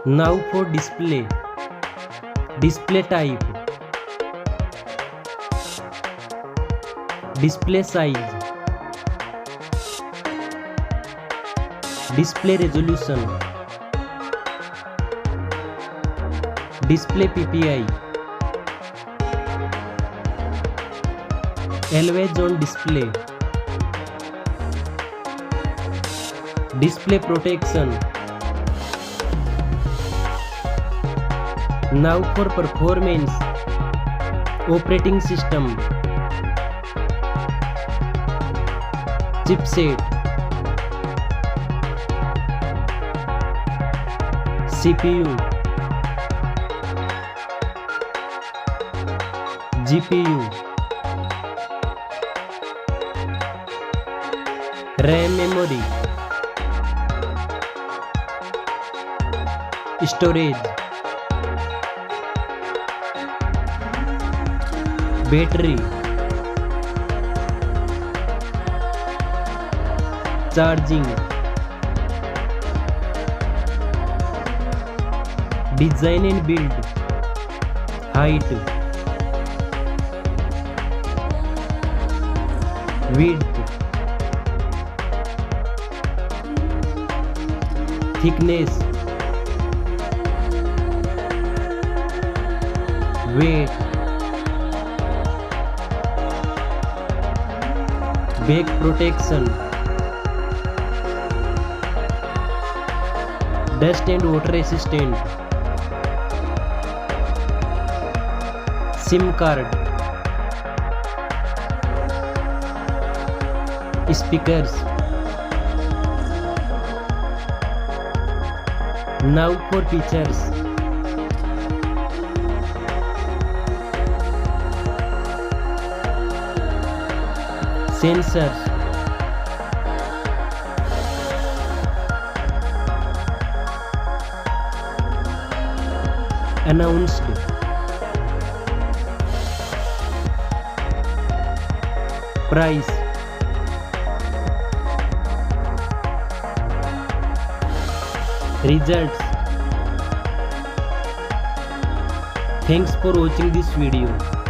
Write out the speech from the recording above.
Now for display. Display type. Display size. Display resolution. Display PPI. Always on display. Display protection. Now for performance. Operating system. Chipset. CPU. GPU. RAM memory. Storage. Battery. Charging. Design and build. Height. Width. Thickness. Weight. Back protection. Dust and water resistant. SIM card. Speakers. Now for features. Sensors. Announced. Price. Results. Thanks for watching this video.